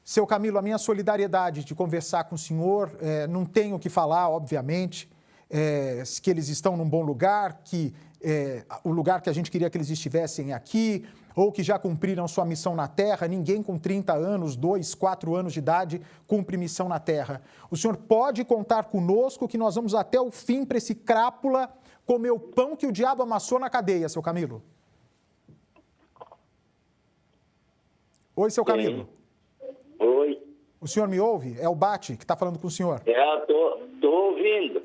Seu Camilo, a minha solidariedade de conversar com o senhor, não tenho o que falar, obviamente, que eles estão num bom lugar, que o lugar que a gente queria que eles estivessem aqui, ou que já cumpriram sua missão na Terra. Ninguém com 30 anos, 2, 4 anos de idade, cumpre missão na Terra. O senhor pode contar conosco que nós vamos até o fim para esse crápula comer o pão que o diabo amassou na cadeia, seu Camilo. Oi, seu Camilo. Oi. O senhor me ouve? É o Bate que está falando com o senhor. Tô ouvindo.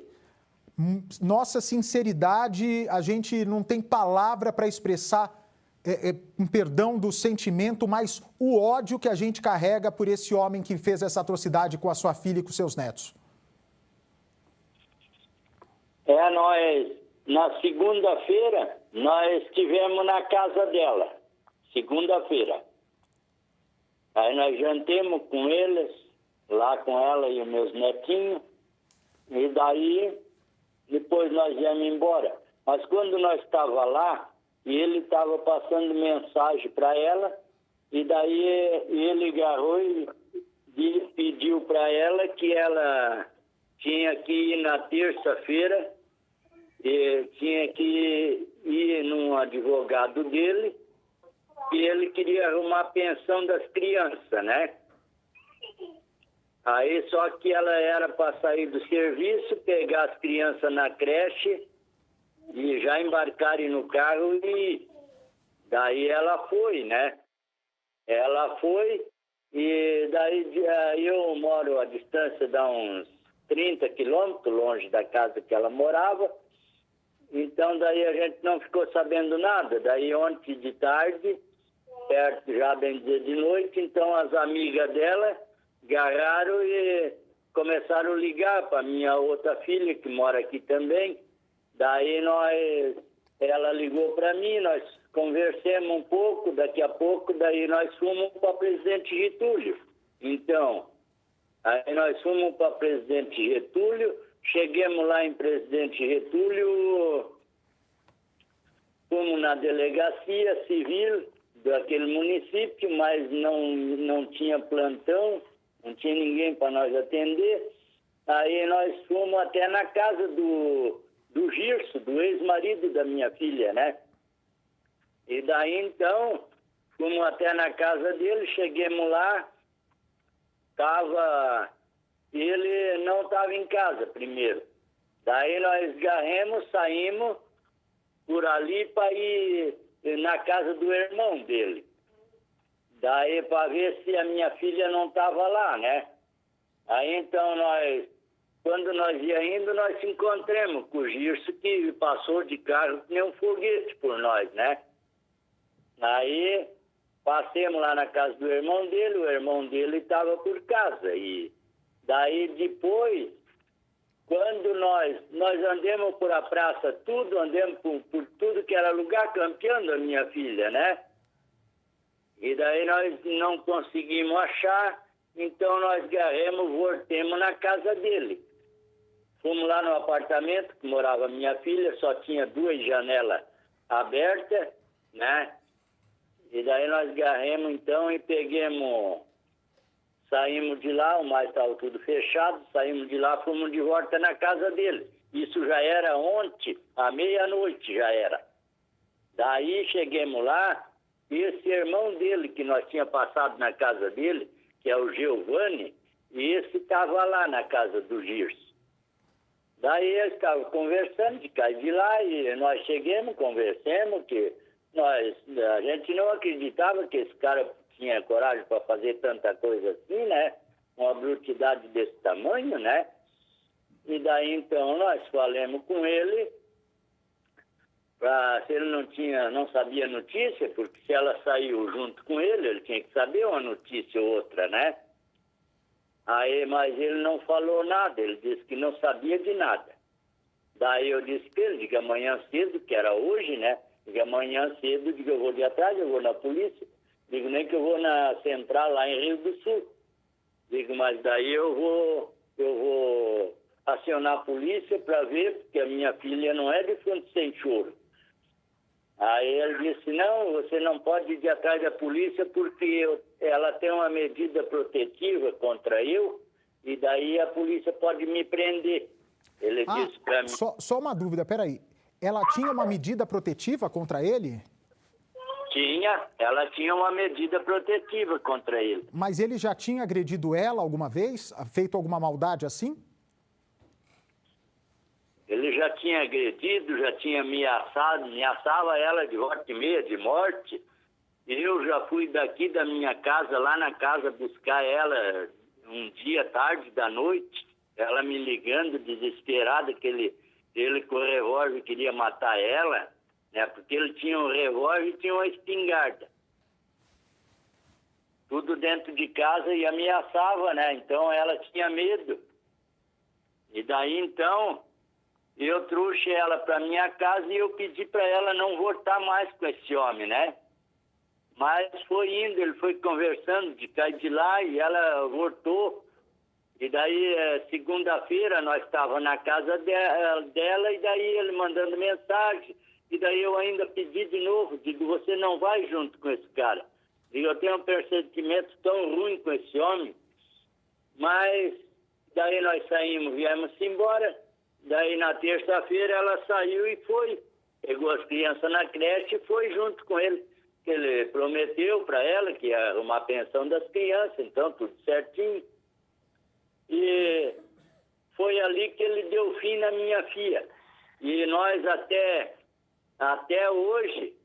Nossa sinceridade, a gente não tem palavra para expressar, um perdão do sentimento, mas o ódio que a gente carrega por esse homem que fez essa atrocidade com a sua filha e com seus netos. Nós, na segunda-feira, nós estivemos na casa dela. Segunda-feira. Aí nós jantemos com eles, lá com ela e os meus netinhos, e daí depois nós íamos embora. Mas quando nós estávamos lá, ele estava passando mensagem para ela, e daí ele agarrou e pediu para ela que ela tinha que ir na terça-feira, e tinha que ir num advogado dele, e ele queria arrumar a pensão das crianças, né? Aí só que ela era para sair do serviço, pegar as crianças na creche e já embarcarem no carro, e daí ela foi, né? Ela foi, e daí eu moro a distância de uns 30 quilômetros longe da casa que ela morava. Então daí a gente não ficou sabendo nada. Daí ontem de tarde, perto já bem dizer de noite, então as amigas dela agarraram e começaram a ligar para minha outra filha, que mora aqui também. Daí ela ligou para mim, nós conversamos um pouco, daqui a pouco, daí nós fomos para Presidente Getúlio. Então, aí nós fomos para Presidente Getúlio, chegamos lá em Presidente Getúlio, fomos na delegacia civil daquele município, mas não tinha plantão, não tinha ninguém para nós atender. Aí nós fomos até na casa do Girso, do ex-marido da minha filha, né? E daí, então, fomos até na casa dele, chegamos lá, ele não estava em casa primeiro. Daí nós garremos, saímos por ali para ir na casa do irmão dele. Daí para ver se a minha filha não estava lá, né? Aí então quando nós ia indo, nós se encontramos com o Girso, que passou de carro que nem um foguete por nós, né? Aí passemos lá na casa do irmão dele, o irmão dele estava por casa. E daí depois, quando nós andamos por a praça, andamos por tudo que era lugar, campeando a minha filha, né? E daí nós não conseguimos achar, então nós garremos, voltemos na casa dele. Fomos lá no apartamento que morava minha filha, só tinha 2 janelas abertas, né? E daí nós garremos então e saímos de lá, o mais estava tudo fechado, saímos de lá, fomos de volta na casa dele. Isso já era ontem, à meia-noite já era. Daí chegamos lá, e esse irmão dele, que nós tínhamos passado na casa dele, que é o Giovanni, e esse estava lá na casa do Girso. Daí eles estavam conversando de cá e de lá, e nós chegamos, conversamos, que a gente não acreditava que esse cara tinha coragem para fazer tanta coisa assim, né? Uma brutalidade desse tamanho, né? E daí então nós falamos com ele, se ele não sabia notícia, porque se ela saiu junto com ele tinha que saber uma notícia ou outra, né? Aí, mas ele não falou nada, ele disse que não sabia de nada. Daí eu disse para ele, diga amanhã cedo, que era hoje, né? Diga amanhã cedo, diga eu vou de atrás, eu vou na polícia. Digo nem que eu vou na central lá em Rio do Sul. Digo, mas daí eu vou acionar a polícia para ver, porque a minha filha não é de fundo sem choro. Aí ele disse, não, você não pode ir atrás da polícia porque ela tem uma medida protetiva contra eu, e daí a polícia pode me prender. Ele disse para mim. Só uma dúvida, peraí. Ela tinha uma medida protetiva contra ele? Ela tinha uma medida protetiva contra ele. Mas ele já tinha agredido ela alguma vez? Feito alguma maldade assim? Ele já tinha agredido, já tinha ameaçava ela de volta e meia, de morte. Eu já fui daqui da minha casa, lá na casa, buscar ela um dia, tarde da noite. Ela me ligando, desesperada, que ele com o revólver queria matar ela, né? Porque ele tinha um revólver e tinha uma espingarda. Tudo dentro de casa e ameaçava, né? Então ela tinha medo. E daí então eu trouxe ela para minha casa e eu pedi para ela não voltar mais com esse homem, né? Mas foi indo, ele foi conversando de cá e de lá e ela voltou. E daí, segunda-feira, nós estávamos na casa dela e daí ele mandando mensagem. E daí eu ainda pedi de novo, digo, você não vai junto com esse cara. Digo, eu tenho um pressentimento tão ruim com esse homem. Mas daí nós saímos, viemos embora. Daí na terça-feira ela saiu e foi. Pegou as crianças na creche e foi junto com ele. Ele prometeu para ela que ia arrumar a pensão das crianças, então tudo certinho. E foi ali que ele deu fim na minha filha. E nós até hoje,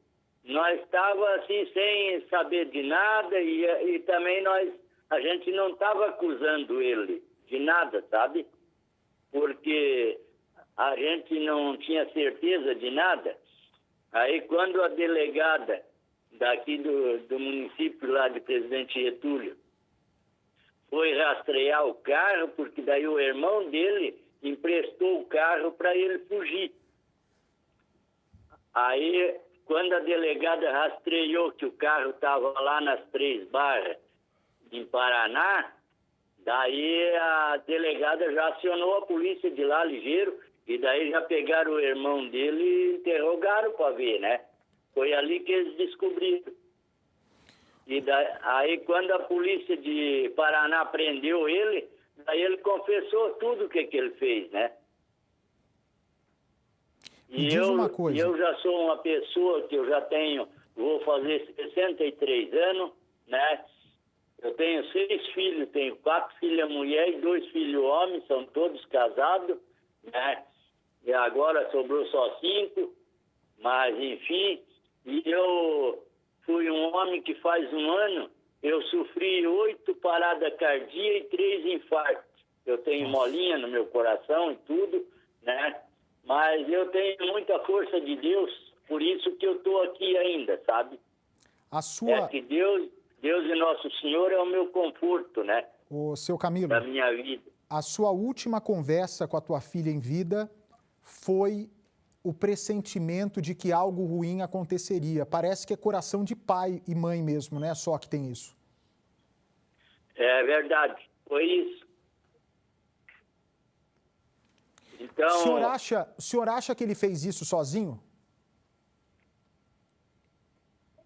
nós estávamos assim sem saber de nada e também a gente não estava acusando ele de nada, sabe? Porque a gente não tinha certeza de nada. Aí quando a delegada daqui do município lá de Presidente Getúlio foi rastrear o carro, porque daí o irmão dele emprestou o carro para ele fugir. Aí, quando a delegada rastreou que o carro estava lá nas 3 Barras, em Paraná, daí a delegada já acionou a polícia de lá ligeiro, e daí já pegaram o irmão dele e interrogaram para ver, né? Foi ali que eles descobriram. E aí, quando a polícia de Paraná prendeu ele, daí ele confessou tudo o que ele fez, né? Me diz uma coisa. Eu já sou uma pessoa que eu já vou fazer 63 anos, né? Eu tenho 6 filhos, tenho 4 filhas mulher e 2 filhos homens, são todos casados, né? E agora sobrou só 5, mas enfim, e eu fui um homem que faz um ano, eu sofri 8 paradas cardíacas e 3 infartos. Eu tenho molinha no meu coração e tudo, né? Mas eu tenho muita força de Deus, por isso que eu estou aqui ainda, sabe? É que Deus e Nosso Senhor é o meu conforto, né? Ô, seu Camilo, da minha vida. A sua última conversa com a tua filha em vida foi o pressentimento de que algo ruim aconteceria. Parece que é coração de pai e mãe mesmo, né? Só que tem isso. É verdade, foi isso. Então, o senhor acha que ele fez isso sozinho?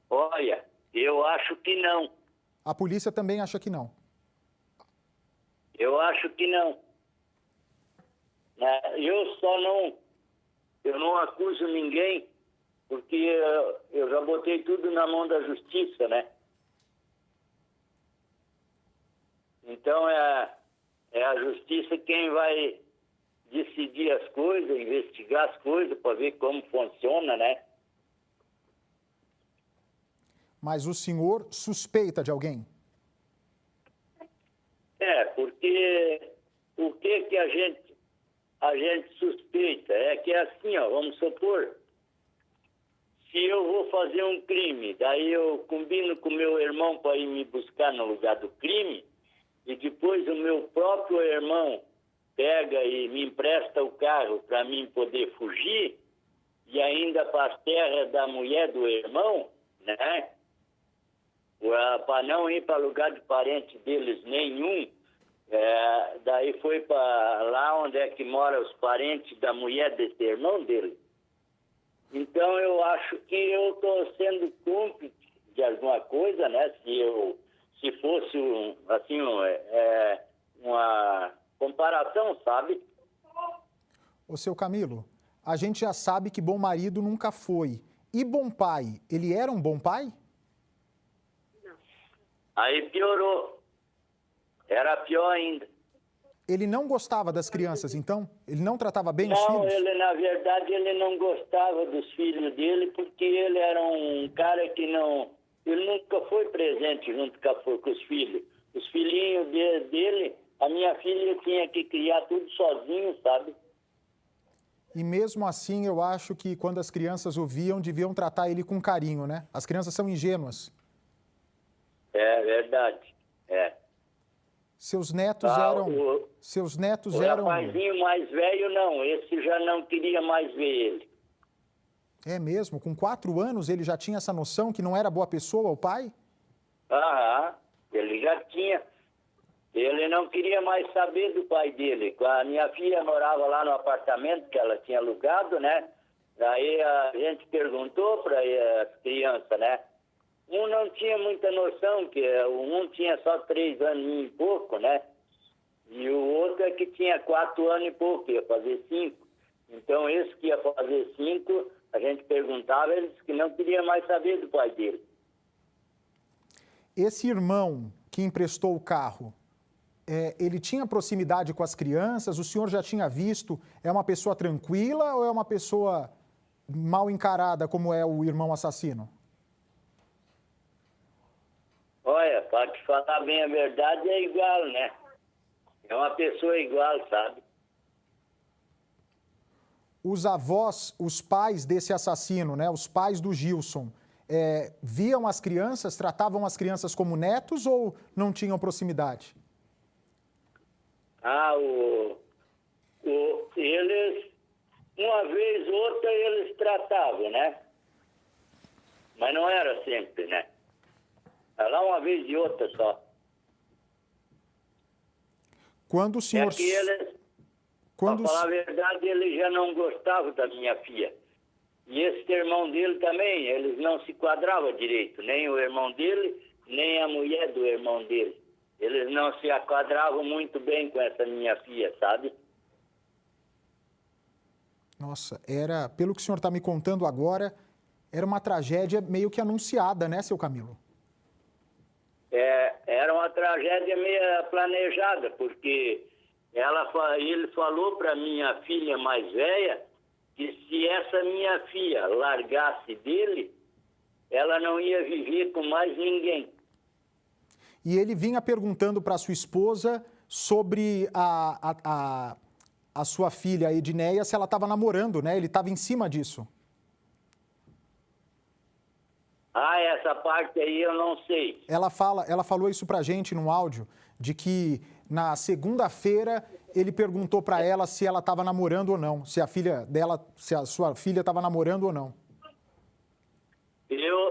Olha, eu acho que não. A polícia também acha que não. Eu acho que não. Eu não acuso ninguém, porque eu já botei tudo na mão da justiça, né? Então é a justiça quem vai decidir as coisas, investigar as coisas para ver como funciona, né? Mas o senhor suspeita de alguém? Porque o que a gente suspeita é que é assim, ó, vamos supor, se eu vou fazer um crime, daí eu combino com meu irmão para ir me buscar no lugar do crime, e depois o meu próprio irmão pega e me empresta o carro para mim poder fugir, e ainda para as terras da mulher do irmão, né? Para não ir para lugar de parente deles nenhum. Daí foi para lá onde é que moram os parentes da mulher desse irmão dele. Então eu acho que eu estou sendo cúmplice de alguma coisa, né? Se se fosse uma comparação, sabe? Ô, seu Camilo, a gente já sabe que bom marido nunca foi. E bom pai, ele era um bom pai? Aí piorou. Era pior ainda. Ele não gostava das crianças, então? Ele não tratava bem os Não, filhos? ele, na verdade, ele não gostava dos filhos dele, porque ele era um cara que não... Ele nunca foi presente junto com os filhos. Os filhinhos dele, a minha filha tinha que criar tudo sozinho, sabe? E mesmo assim, eu acho que quando as crianças o viam, deviam tratar ele com carinho, né? As crianças são ingênuas. É verdade, é. Seus netos eram... O rapazinho mais velho, não. Esse já não queria mais ver ele. É mesmo? Com 4 anos ele já tinha essa noção que não era boa pessoa, o pai? Aham, ele já tinha. Ele não queria mais saber do pai dele. A minha filha morava lá no apartamento que ela tinha alugado, né? Daí a gente perguntou para as crianças, né? Um não tinha muita noção, que um tinha só 3 anos e pouco, né? E o outro é que tinha 4 anos e pouco, ia fazer 5. Então, esse que ia fazer 5, a gente perguntava, ele disse que não queria mais saber do pai dele. Esse irmão que emprestou o carro, ele tinha proximidade com as crianças? O senhor já tinha visto? É uma pessoa tranquila ou é uma pessoa mal encarada, como é o irmão assassino? Olha, para te falar bem a verdade, é igual, né? É uma pessoa igual, sabe? Os avós, os pais desse assassino, né, os pais do Gilson, viam as crianças, tratavam as crianças como netos ou não tinham proximidade? Eles, uma vez ou outra, eles tratavam, né? Mas não era sempre, né? Era lá uma vez e outra só. Quando o senhor... É que eles, para falar a verdade, ele já não gostava da minha filha. E esse irmão dele também, eles não se quadravam direito. Nem o irmão dele, nem a mulher do irmão dele. Eles não se quadravam muito bem com essa minha filha, sabe? Nossa, pelo que o senhor está me contando agora, era uma tragédia meio que anunciada, né, seu Camilo? Era uma tragédia meio planejada, porque ele falou para minha filha mais velha que se essa minha filha largasse dele, ela não ia viver com mais ninguém. E ele vinha perguntando para sua esposa sobre a sua filha, a Edneia, se ela estava namorando, né? Ele estava em cima disso. Essa parte aí eu não sei. Ela falou isso pra gente num áudio, de que na segunda-feira ele perguntou para ela se ela estava namorando ou não, se a sua filha estava namorando ou não.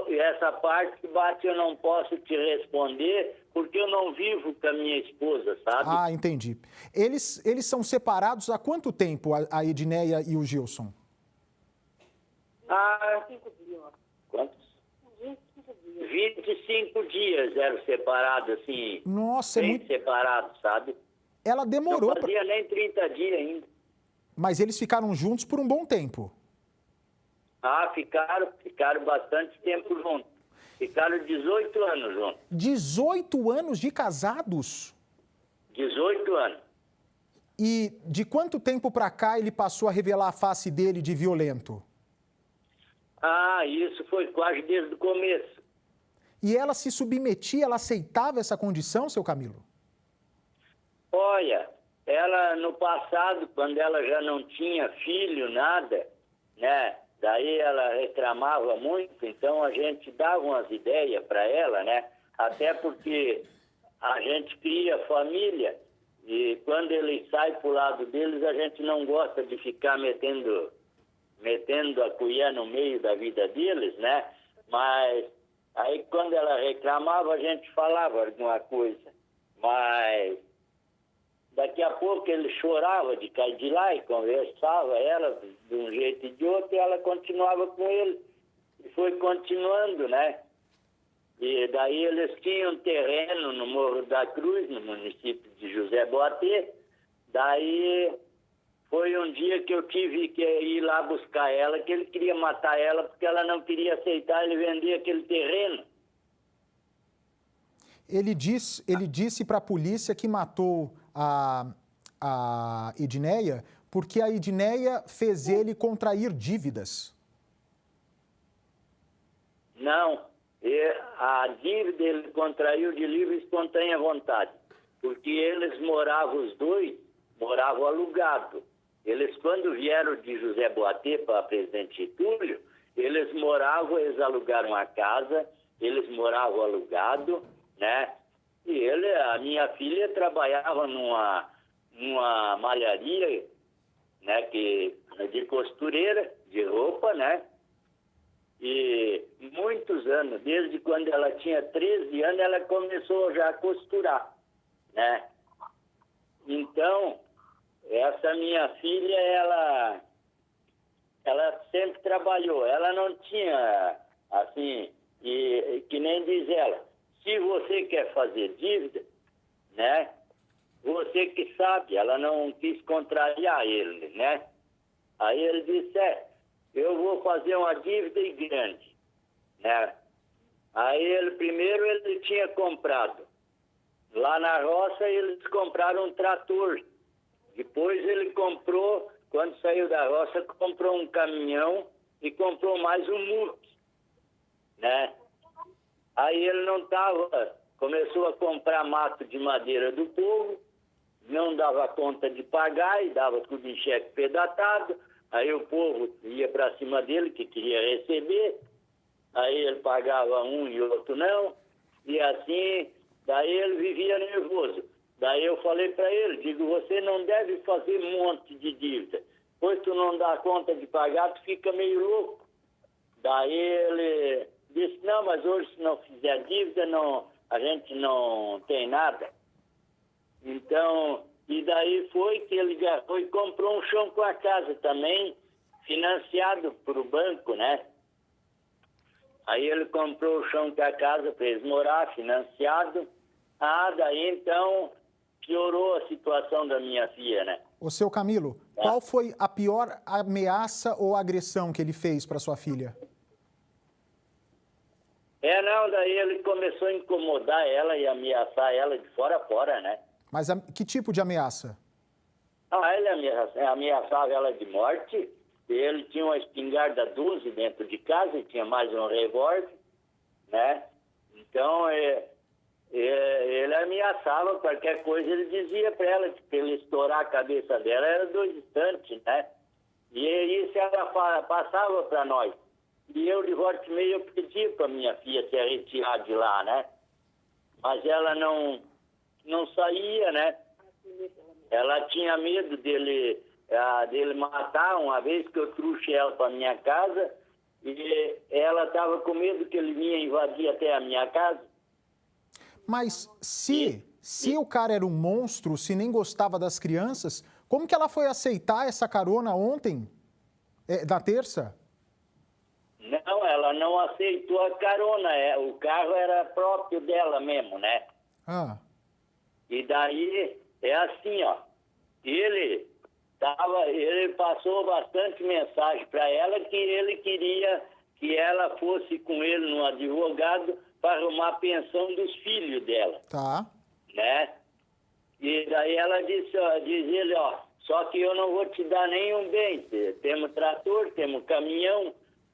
Essa parte, Bate, eu não posso te responder, porque eu não vivo com a minha esposa, sabe? Entendi. Eles são separados há quanto tempo, a Edneia e o Gilson? 5 dias. Quantos? 25 dias eram separados, assim. Nossa, bem separados, sabe? Ela demorou. Não fazia nem 30 dias ainda. Mas eles ficaram juntos por um bom tempo. Ficaram bastante tempo juntos. Ficaram 18 anos juntos. 18 anos de casados? 18 anos. E de quanto tempo pra cá ele passou a revelar a face dele de violento? Isso foi quase desde o começo. E ela se submetia, ela aceitava essa condição, seu Camilo? Olha, ela no passado, quando ela já não tinha filho, nada, né? Daí ela reclamava muito, então a gente dava umas ideias para ela, né? Até porque a gente cria família e quando eles saem pro lado deles, a gente não gosta de ficar metendo a colher no meio da vida deles, né? Mas aí quando ela reclamava, a gente falava alguma coisa. Mas daqui a pouco ele chorava de cair de lá e conversava ela de um jeito e de outro, e ela continuava com ele. E foi continuando, né? E daí eles tinham um terreno no Morro da Cruz, no município de José Boatê. Daí foi um dia que eu tive que ir lá buscar ela, que ele queria matar ela porque ela não queria aceitar ele vender aquele terreno. Ele disse para a polícia que matou a Edneia porque a Edneia fez ele contrair dívidas. Não, a dívida ele contraiu de livre e espontânea vontade, porque eles moravam, os dois, moravam alugados. Eles, quando vieram de José Boatê para Presidente Getúlio, eles alugaram a casa, eles moravam alugado, né? E a minha filha trabalhava numa malharia, né, de costureira, de roupa, né? E muitos anos, desde quando ela tinha 13 anos, ela começou já a costurar, né? Então, essa minha filha, ela sempre trabalhou. Ela não tinha, assim, que nem diz ela, se você quer fazer dívida, né? Você que sabe, ela não quis contrariar ele, né? Aí ele disse, eu vou fazer uma dívida grande, né? Aí ele tinha comprado. Lá na roça eles compraram um trator. Depois ele comprou, quando saiu da roça, comprou um caminhão e comprou mais um muque, né? Aí ele começou a comprar mato de madeira do povo, não dava conta de pagar e dava tudo em cheque pedatado. Aí o povo ia para cima dele, que queria receber. Aí ele pagava um e outro não. E assim, daí ele vivia nervoso. Daí eu falei para ele, digo, você não deve fazer um monte de dívida. Pois tu não dá conta de pagar, tu fica meio louco. Daí ele disse, não, mas hoje se não fizer dívida, a gente não tem nada. Então, e daí foi que ele comprou um chão com a casa também, financiado para o banco, né? Aí ele comprou o chão com a casa para eles morar, financiado. Daí então piorou a situação da minha filha, né? Ô, seu Camilo, qual foi a pior ameaça ou agressão que ele fez para sua filha? Daí ele começou a incomodar ela e ameaçar ela de fora a fora, né? Mas que tipo de ameaça? Ele ameaçava ela de morte. Ele tinha uma espingarda 12 dentro de casa e tinha mais um revólver, né? Então, ele ameaçava qualquer coisa, ele dizia para ela que ele estourar a cabeça dela era 2 instantes, né? E isso ela passava para nós. E eu, de volta e meia, eu pedi para minha filha se retirar de lá, né? Mas ela não saía, né? Ela tinha medo dele matar, uma vez que eu trouxe ela para minha casa, e ela estava com medo que ele vinha invadir até a minha casa. Mas se o cara era um monstro, se nem gostava das crianças, como que ela foi aceitar essa carona ontem, na terça? Não, ela não aceitou a carona, o carro era próprio dela mesmo, né? E daí, assim, ó, ele passou bastante mensagem para ela que ele queria que ela fosse com ele num advogado para arrumar a pensão dos filhos dela. Tá. Né? E daí ela diz ele, só que eu não vou te dar nenhum bem. Temos trator, temos caminhão,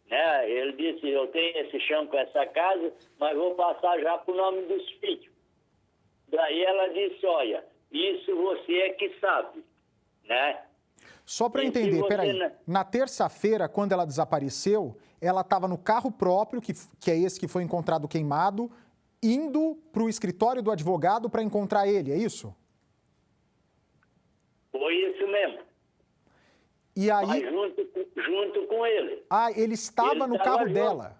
né? Ele disse, eu tenho esse chão com essa casa, mas vou passar já pro nome dos filhos. Daí ela disse, olha, isso você é que sabe, né? Só para entender, peraí, na terça-feira, quando ela desapareceu, ela estava no carro próprio, que é esse que foi encontrado queimado, indo para o escritório do advogado para encontrar ele, é isso? Foi isso mesmo. E aí... Mas junto com ele. Ele estava no carro dela.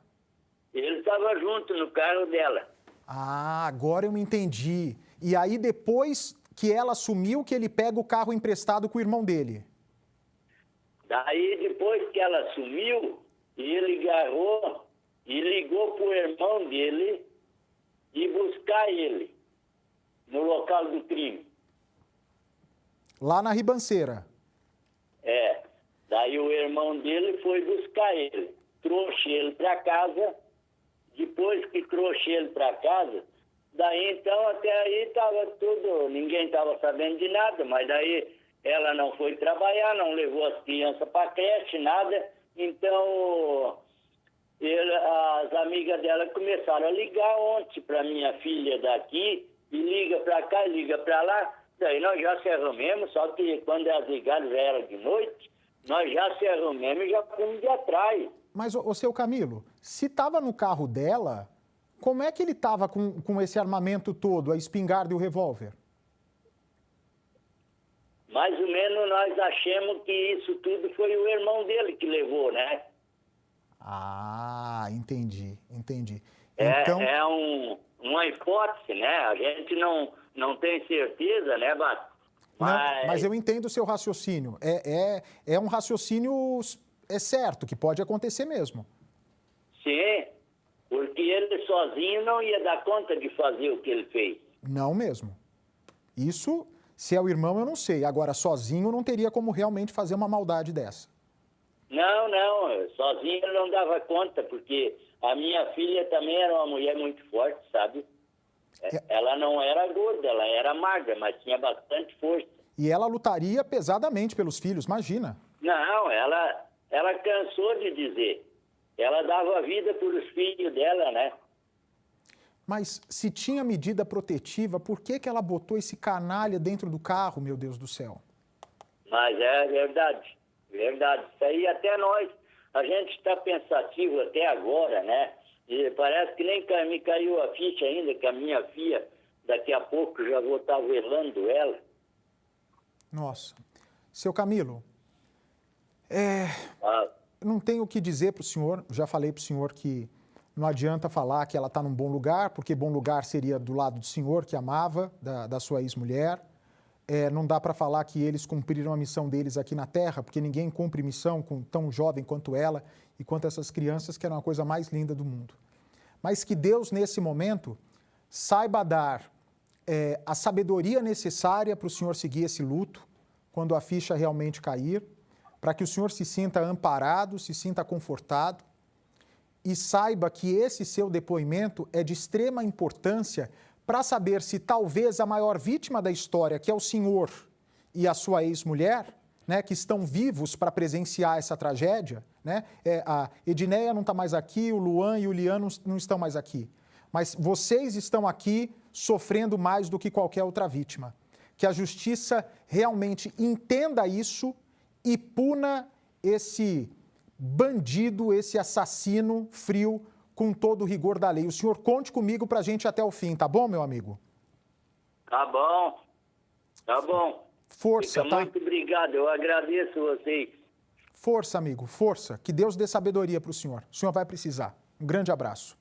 Ele estava junto no carro dela. Agora eu me entendi. E aí depois que ela sumiu, que ele pega o carro emprestado com o irmão dele. Daí depois que ela sumiu, ele agarrou e ligou pro irmão dele, né? ir buscar ele no local do crime. Lá na Ribanceira. É. Daí o irmão dele foi buscar ele. Trouxe ele para casa. Depois que trouxe ele para casa, daí então até aí estava tudo, ninguém estava sabendo de nada, mas daí ela não foi trabalhar, não levou as crianças para creche, nada. Então as amigas dela começaram a ligar ontem para minha filha daqui, e liga para cá, liga para lá. Daí nós já se arrumamos, só que quando elas ligaram já era de noite, nós já se arrumamos e já fomos de atrás. Mas, ô seu Camilo, se estava no carro dela, como é que ele estava com esse armamento todo, a espingarda e o revólver? Mais ou menos nós achamos que isso tudo foi o irmão dele que levou, né? Ah, entendi. Então... Então, uma hipótese, né? A gente não tem certeza, né, Bato? mas eu entendo o seu raciocínio. É um raciocínio certo, que pode acontecer mesmo. Sim, porque ele sozinho não ia dar conta de fazer o que ele fez. Não mesmo. Isso, se é o irmão, eu não sei. Agora, sozinho, não teria como realmente fazer uma maldade dessa. Não, sozinho ele não dava conta, porque a minha filha também era uma mulher muito forte, sabe? Ela não era gorda, ela era magra, mas tinha bastante força. E ela lutaria pesadamente pelos filhos, imagina. Não, ela cansou de dizer. Ela dava vida para os filhos dela, né? Mas se tinha medida protetiva, por que ela botou esse canalha dentro do carro, meu Deus do céu? Mas é verdade. Isso aí até nós, a gente está pensativo até agora, né? E parece que nem me caiu a ficha ainda, que a minha filha, daqui a pouco já vou estar velando ela. Nossa. Seu Camilo, não tenho o que dizer para o senhor, já falei para o senhor que não adianta falar que ela está num bom lugar, porque bom lugar seria do lado do senhor, que amava, da sua ex-mulher. Não dá para falar que eles cumpriram a missão deles aqui na Terra, porque ninguém cumpre missão com tão jovem quanto ela e quanto essas crianças, que eram a coisa mais linda do mundo. Mas que Deus, nesse momento, saiba dar a sabedoria necessária para o senhor seguir esse luto, quando a ficha realmente cair, para que o senhor se sinta amparado, se sinta confortado e saiba que esse seu depoimento é de extrema importância para saber se talvez a maior vítima da história, que é o senhor e a sua ex-mulher, né, que estão vivos para presenciar essa tragédia, né? A Edneia não está mais aqui, o Luan e o Lian não estão mais aqui. Mas vocês estão aqui sofrendo mais do que qualquer outra vítima. Que a justiça realmente entenda isso e puna esse bandido, esse assassino frio, com todo o rigor da lei. O senhor conte comigo para a gente ir até o fim, tá bom, meu amigo? Tá bom. Força, Fica tá? muito obrigado, eu agradeço vocês. Força, amigo, força. Que Deus dê sabedoria para o senhor. O senhor vai precisar. Um grande abraço.